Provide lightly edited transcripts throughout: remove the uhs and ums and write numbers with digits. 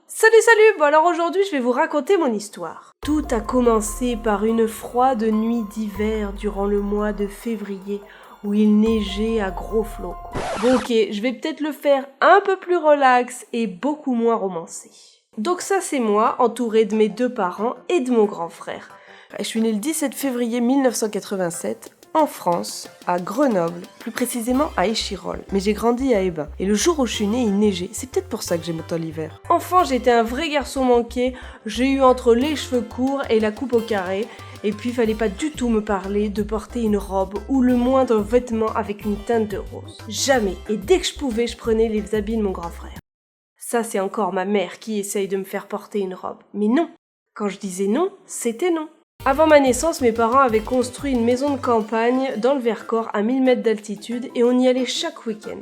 Salut. Bon alors aujourd'hui je vais vous raconter mon histoire. Tout a commencé par une froide nuit d'hiver durant le mois de février où il neigeait à gros flocons. Bon ok, je vais peut-être le faire un peu plus relax et beaucoup moins romancé. Donc ça c'est moi, entourée de mes 2 parents et de mon grand frère. Je suis née le 17 février 1987 en France, à Grenoble, plus précisément à Échirolles, mais j'ai grandi à Hébin. Et le jour où je suis née, il neigeait, c'est peut-être pour ça que j'aime autant l'hiver. Enfant, j'étais un vrai garçon manqué, j'ai eu entre les cheveux courts et la coupe au carré, et puis fallait pas du tout me parler de porter une robe ou le moindre vêtement avec une teinte de rose. Jamais, et dès que je pouvais, je prenais les habits de mon grand frère. Ça, c'est encore ma mère qui essaye de me faire porter une robe. Mais non, quand je disais non, c'était non. Avant ma naissance, mes parents avaient construit une maison de campagne dans le Vercors à 1000 mètres d'altitude et on y allait chaque week-end.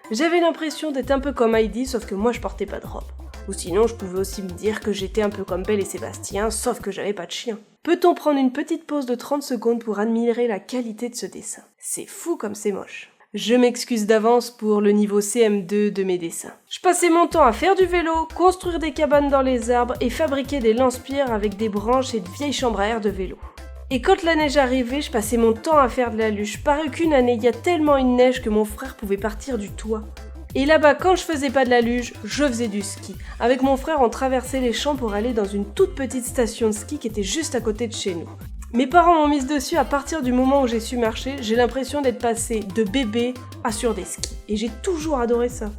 J'avais l'impression d'être un peu comme Heidi, sauf que moi je portais pas de robe. Ou sinon, je pouvais aussi me dire que j'étais un peu comme Belle et Sébastien, sauf que j'avais pas de chien. Peut-on prendre une petite pause de 30 secondes pour admirer la qualité de ce dessin ? C'est fou comme c'est moche. Je m'excuse d'avance pour le niveau CM2 de mes dessins. Je passais mon temps à faire du vélo, construire des cabanes dans les arbres et fabriquer des lance-pierres avec des branches et de vieilles chambres à air de vélo. Et quand la neige arrivait, je passais mon temps à faire de la luge. Paru qu'une année, il y a tellement une neige que mon frère pouvait partir du toit. Et là-bas, quand je faisais pas de la luge, je faisais du ski. Avec mon frère, on traversait les champs pour aller dans une toute petite station de ski qui était juste à côté de chez nous. Mes parents m'ont mise dessus à partir du moment où j'ai su marcher, j'ai l'impression d'être passée de bébé à sur des skis. Et j'ai toujours adoré ça.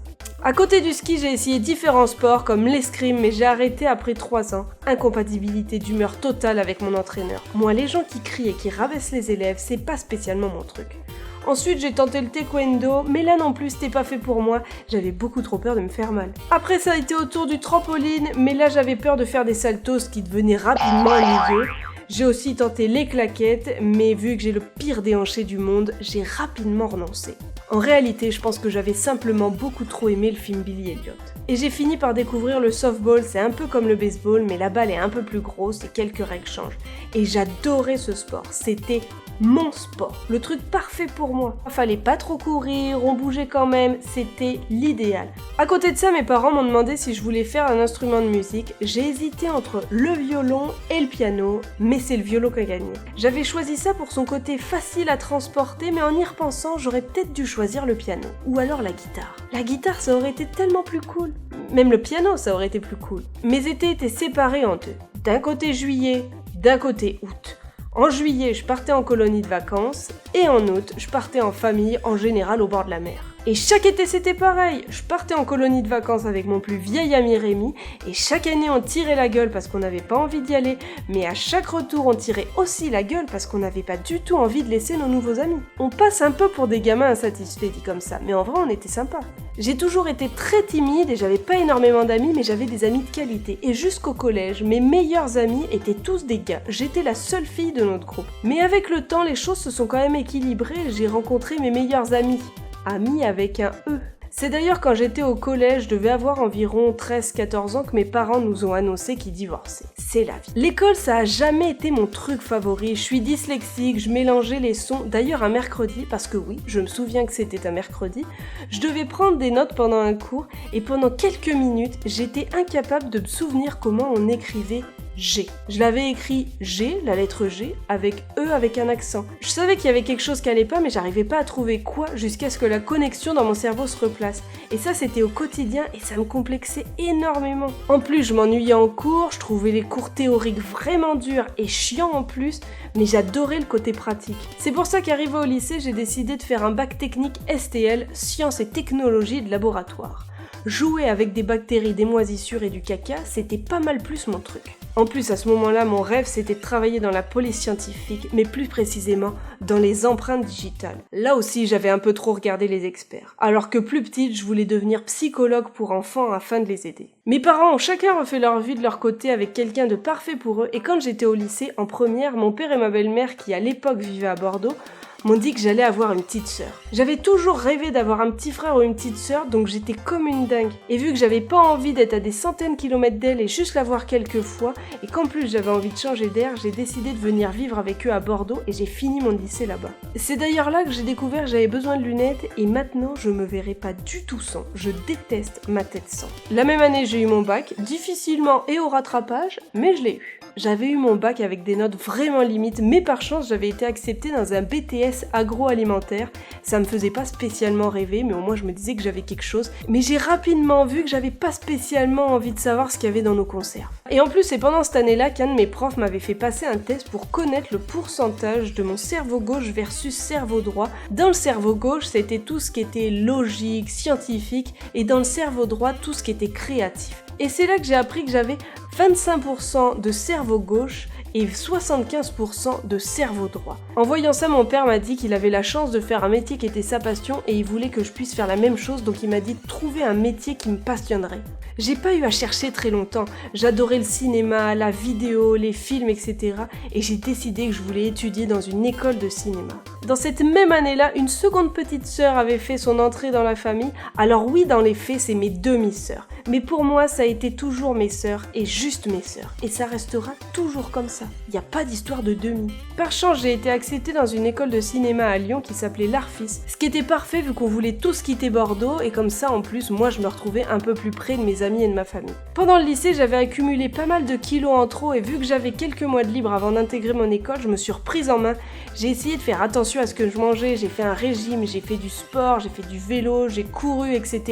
À côté du ski, j'ai essayé différents sports comme l'escrime, mais j'ai arrêté après 3 ans. Incompatibilité d'humeur totale avec mon entraîneur. Moi, les gens qui crient et qui rabaissent les élèves, c'est pas spécialement mon truc. Ensuite, j'ai tenté le taekwondo, mais là non plus, c'était pas fait pour moi. J'avais beaucoup trop peur de me faire mal. Après, ça a été au tour du trampoline, mais là, j'avais peur de faire des saltos qui devenaient rapidement ennuyeux. J'ai aussi tenté les claquettes, mais vu que j'ai le pire déhanché du monde, j'ai rapidement renoncé. En réalité, je pense que j'avais simplement beaucoup trop aimé le film Billy Elliot. Et j'ai fini par découvrir le softball, c'est un peu comme le baseball, mais la balle est un peu plus grosse et quelques règles changent. Et j'adorais ce sport, c'était mon sport, le truc parfait pour moi. Fallait pas trop courir, on bougeait quand même, c'était l'idéal. À côté de ça, mes parents m'ont demandé si je voulais faire un instrument de musique. J'ai hésité entre le violon et le piano, mais c'est le violon qui a gagné. J'avais choisi ça pour son côté facile à transporter, mais en y repensant, j'aurais peut-être dû choisir le piano. Ou alors la guitare. La guitare, ça aurait été tellement plus cool. Même le piano, ça aurait été plus cool. Mes étés étaient séparés en 2. D'un côté juillet, d'un côté août. En juillet, je partais en colonie de vacances et en août, je partais en famille, en général au bord de la mer. Et chaque été, c'était pareil. Je partais en colonie de vacances avec mon plus vieil ami Rémi et chaque année, on tirait la gueule parce qu'on n'avait pas envie d'y aller. Mais à chaque retour, on tirait aussi la gueule parce qu'on n'avait pas du tout envie de laisser nos nouveaux amis. On passe un peu pour des gamins insatisfaits dit comme ça, mais en vrai, on était sympas. J'ai toujours été très timide et j'avais pas énormément d'amis, mais j'avais des amis de qualité. Et jusqu'au collège, mes meilleurs amis étaient tous des gars. J'étais la seule fille de notre groupe. Mais avec le temps, les choses se sont quand même équilibrées et j'ai rencontré mes meilleurs amis. Amis avec un E. C'est d'ailleurs quand j'étais au collège, je devais avoir environ 13-14 ans que mes parents nous ont annoncé qu'ils divorçaient. C'est la vie. L'école, ça a jamais été mon truc favori. Je suis dyslexique, je mélangeais les sons. D'ailleurs, un mercredi, parce que oui, je me souviens que c'était un mercredi, je devais prendre des notes pendant un cours et pendant quelques minutes, j'étais incapable de me souvenir comment on écrivait G. Je l'avais écrit G, la lettre G, avec E avec un accent. Je savais qu'il y avait quelque chose qui allait pas, mais j'arrivais pas à trouver quoi jusqu'à ce que la connexion dans mon cerveau se replace. Et ça, c'était au quotidien et ça me complexait énormément. En plus, je m'ennuyais en cours, je trouvais les cours théoriques vraiment durs et chiants en plus, mais j'adorais le côté pratique. C'est pour ça qu'arrivé au lycée, j'ai décidé de faire un bac technique STL, sciences et technologies de laboratoire. Jouer avec des bactéries, des moisissures et du caca, c'était pas mal plus mon truc. En plus, à ce moment-là, mon rêve, c'était de travailler dans la police scientifique, mais plus précisément dans les empreintes digitales. Là aussi, j'avais un peu trop regardé les experts. Alors que plus petite, je voulais devenir psychologue pour enfants afin de les aider. Mes parents ont chacun refait leur vie de leur côté avec quelqu'un de parfait pour eux, et quand j'étais au lycée, en première, mon père et ma belle-mère, qui à l'époque vivaient à Bordeaux, m'ont dit que j'allais avoir une petite sœur. J'avais toujours rêvé d'avoir un petit frère ou une petite sœur, donc j'étais comme une dingue. Et vu que j'avais pas envie d'être à des centaines de kilomètres d'elle et juste la voir quelques fois, et qu'en plus j'avais envie de changer d'air, j'ai décidé de venir vivre avec eux à Bordeaux et j'ai fini mon lycée là-bas. C'est d'ailleurs là que j'ai découvert que j'avais besoin de lunettes et maintenant je me verrai pas du tout sans. Je déteste ma tête sans. La même année j'ai eu mon bac, difficilement et au rattrapage, mais je l'ai eu. J'avais eu mon bac avec des notes vraiment limites, mais par chance j'avais été acceptée dans un BTS agroalimentaire. Ça me faisait pas spécialement rêver, mais au moins je me disais que j'avais quelque chose. Mais j'ai rapidement vu que j'avais pas spécialement envie de savoir ce qu'il y avait dans nos conserves. Et en plus c'est pendant cette année-là qu'un de mes profs m'avait fait passer un test pour connaître le pourcentage de mon cerveau gauche versus cerveau droit. Dans le cerveau gauche, c'était tout ce qui était logique, scientifique, et dans le cerveau droit, tout ce qui était créatif. Et c'est là que j'ai appris que j'avais 25% de cerveau gauche et 75% de cerveau droit. En voyant ça, mon père m'a dit qu'il avait la chance de faire un métier qui était sa passion et il voulait que je puisse faire la même chose, donc il m'a dit de trouver un métier qui me passionnerait. J'ai pas eu à chercher très longtemps, j'adorais le cinéma, la vidéo, les films, etc. et j'ai décidé que je voulais étudier dans une école de cinéma. Dans cette même année-là, une seconde petite sœur avait fait son entrée dans la famille, alors oui, dans les faits, c'est mes demi-sœurs. Mais pour moi, ça a été toujours mes sœurs et juste mes sœurs. Et ça restera toujours comme ça. Il n'y a pas d'histoire de demi. Par chance, j'ai été acceptée dans une école de cinéma à Lyon qui s'appelait l'Arfis. Ce qui était parfait vu qu'on voulait tous quitter Bordeaux et comme ça, en plus, moi, je me retrouvais un peu plus près de mes amis et de ma famille. Pendant le lycée, j'avais accumulé pas mal de kilos en trop et vu que j'avais quelques mois de libre avant d'intégrer mon école, je me suis reprise en main. J'ai essayé de faire attention à ce que je mangeais, j'ai fait un régime, j'ai fait du sport, j'ai fait du vélo, j'ai couru, etc.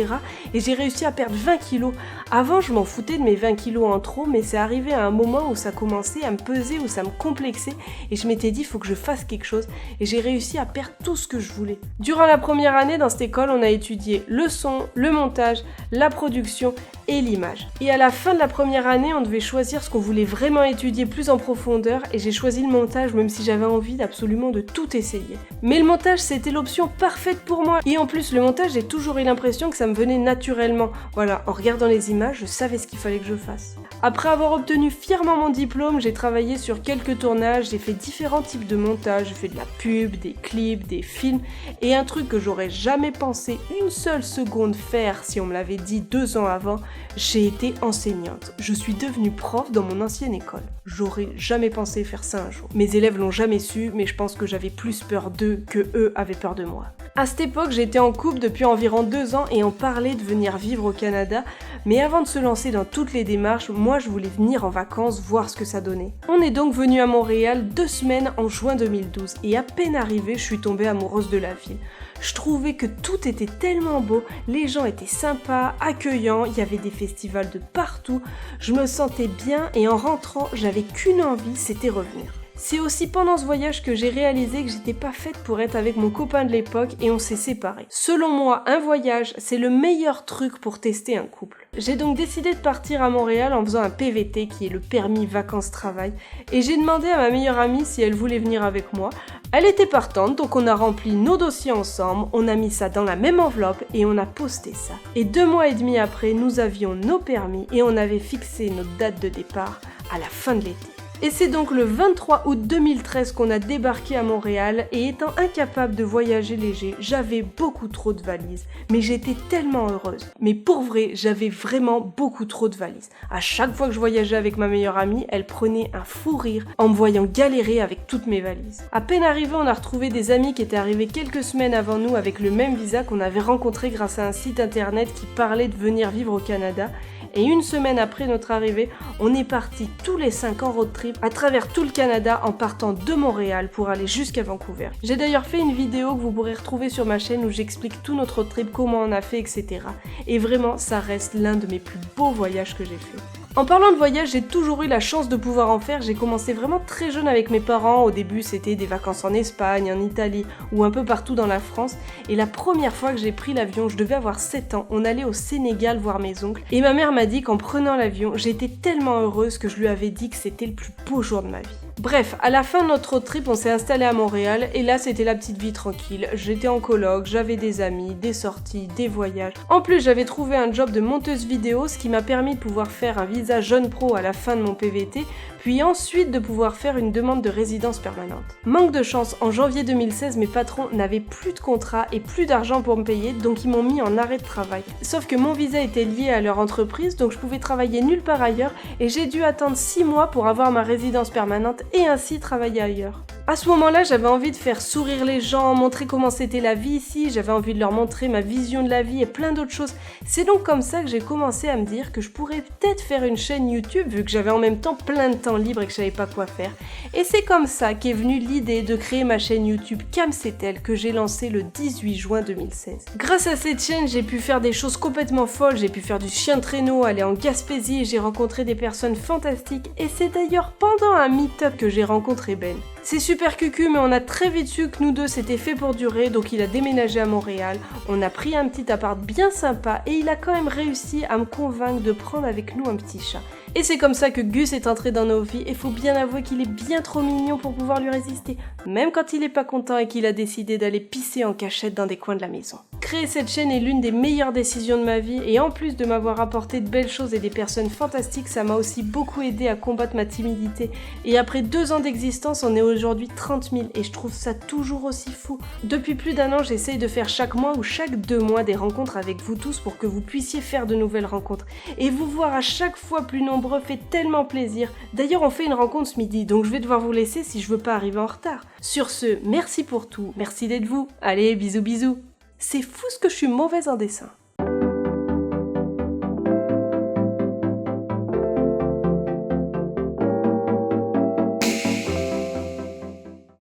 Et j'ai réussi à perdre 20 kilos. Avant, je m'en foutais de mes 20 kilos en trop, mais c'est arrivé à un moment où ça commençait à me peser, où ça me complexait, et je m'étais dit, il faut que je fasse quelque chose, et j'ai réussi à perdre tout ce que je voulais. Durant la première année, dans cette école, on a étudié le son, le montage, la production et l'image. Et à la fin de la première année, on devait choisir ce qu'on voulait vraiment étudier plus en profondeur, et j'ai choisi le montage, même si j'avais envie absolument de tout essayer. Mais le montage, c'était l'option parfaite pour moi, et en plus, le montage, j'ai toujours eu l'impression que ça me venait naturellement. Voilà, en regardant les images, je savais ce qu'il fallait que je fasse. Après avoir obtenu fièrement mon diplôme, j'ai travaillé sur quelques tournages, j'ai fait différents types de montages, j'ai fait de la pub, des clips, des films, et un truc que j'aurais jamais pensé une seule seconde faire si on me l'avait dit 2 ans avant, j'ai été enseignante. Je suis devenue prof dans mon ancienne école. J'aurais jamais pensé faire ça un jour. Mes élèves l'ont jamais su, mais je pense que j'avais plus peur d'eux que eux avaient peur de moi. À cette époque, j'étais en couple depuis environ 2 ans et on parlait de venir vivre au Canada, mais avant de se lancer dans toutes les démarches, moi je voulais venir en vacances voir ce que ça donnait. On est donc venu à Montréal 2 semaines en juin 2012 et à peine arrivée, je suis tombée amoureuse de la ville. Je trouvais que tout était tellement beau, les gens étaient sympas, accueillants, il y avait des festivals de partout, je me sentais bien et en rentrant, j'avais qu'une envie, c'était revenir. C'est aussi pendant ce voyage que j'ai réalisé que j'étais pas faite pour être avec mon copain de l'époque et on s'est séparés. Selon moi, un voyage, c'est le meilleur truc pour tester un couple. J'ai donc décidé de partir à Montréal en faisant un PVT qui est le permis vacances-travail et j'ai demandé à ma meilleure amie si elle voulait venir avec moi. Elle était partante, donc on a rempli nos dossiers ensemble, on a mis ça dans la même enveloppe et on a posté ça. Et 2 mois et demi après, nous avions nos permis et on avait fixé notre date de départ à la fin de l'été. Et c'est donc le 23 août 2013 qu'on a débarqué à Montréal et étant incapable de voyager léger, j'avais beaucoup trop de valises. Mais j'étais tellement heureuse. Mais pour vrai, j'avais vraiment beaucoup trop de valises. À chaque fois que je voyageais avec ma meilleure amie, elle prenait un fou rire en me voyant galérer avec toutes mes valises. À peine arrivé, on a retrouvé des amis qui étaient arrivés quelques semaines avant nous avec le même visa qu'on avait rencontré grâce à un site internet qui parlait de venir vivre au Canada. Et 1 semaine après notre arrivée, on est partis tous les 5 en road trip à travers tout le Canada en partant de Montréal pour aller jusqu'à Vancouver. J'ai d'ailleurs fait une vidéo que vous pourrez retrouver sur ma chaîne où j'explique tout notre road trip, comment on a fait, etc. Et vraiment, ça reste l'un de mes plus beaux voyages que j'ai fait. En parlant de voyage, j'ai toujours eu la chance de pouvoir en faire. J'ai commencé vraiment très jeune avec mes parents. Au début, c'était des vacances en Espagne, en Italie ou un peu partout dans la France. Et la première fois que j'ai pris l'avion, je devais avoir 7 ans. On allait au Sénégal voir mes oncles. Et ma mère m'a dit qu'en prenant l'avion, j'étais tellement heureuse que je lui avais dit que c'était le plus beau jour de ma vie. Bref, à la fin de notre road trip, on s'est installé à Montréal et là c'était la petite vie tranquille. J'étais en coloc, j'avais des amis, des sorties, des voyages. En plus, j'avais trouvé un job de monteuse vidéo, ce qui m'a permis de pouvoir faire un visa jeune pro à la fin de mon PVT, puis ensuite de pouvoir faire une demande de résidence permanente. Manque de chance, en janvier 2016, mes patrons n'avaient plus de contrat et plus d'argent pour me payer, donc ils m'ont mis en arrêt de travail. Sauf que mon visa était lié à leur entreprise, donc je pouvais travailler nulle part ailleurs et j'ai dû attendre 6 mois pour avoir ma résidence permanente et ainsi travailler ailleurs. À ce moment-là, j'avais envie de faire sourire les gens, montrer comment c'était la vie ici, j'avais envie de leur montrer ma vision de la vie et plein d'autres choses. C'est donc comme ça que j'ai commencé à me dire que je pourrais peut-être faire une chaîne YouTube vu que j'avais en même temps plein de temps libre et que je savais pas quoi faire. Et c'est comme ça qu'est venue l'idée de créer ma chaîne YouTube Camcetel que j'ai lancée le 18 juin 2016. Grâce à cette chaîne, j'ai pu faire des choses complètement folles, j'ai pu faire du chien de traîneau, aller en Gaspésie et j'ai rencontré des personnes fantastiques et c'est d'ailleurs pendant un meet-up que j'ai rencontré Ben. C'est super cucu, mais on a très vite su que nous deux c'était fait pour durer, donc il a déménagé à Montréal, on a pris un petit appart bien sympa et il a quand même réussi à me convaincre de prendre avec nous un petit chat. Et c'est comme ça que Gus est entré dans nos vies et faut bien avouer qu'il est bien trop mignon pour pouvoir lui résister, même quand il est pas content et qu'il a décidé d'aller pisser en cachette dans des coins de la maison. Créer cette chaîne est l'une des meilleures décisions de ma vie et en plus de m'avoir apporté de belles choses et des personnes fantastiques, ça m'a aussi beaucoup aidé à combattre ma timidité. Et après 2 ans d'existence, on est aujourd'hui 30 000 et je trouve ça toujours aussi fou. Depuis plus d'1 an, j'essaye de faire chaque mois ou chaque 2 mois des rencontres avec vous tous pour que vous puissiez faire de nouvelles rencontres. Et vous voir à chaque fois plus nombreux fait tellement plaisir. D'ailleurs, on fait une rencontre ce midi, donc je vais devoir vous laisser si je veux pas arriver en retard. Sur ce, merci pour tout, merci d'être vous. Allez, bisous bisous. C'est fou ce que je suis mauvaise en dessin.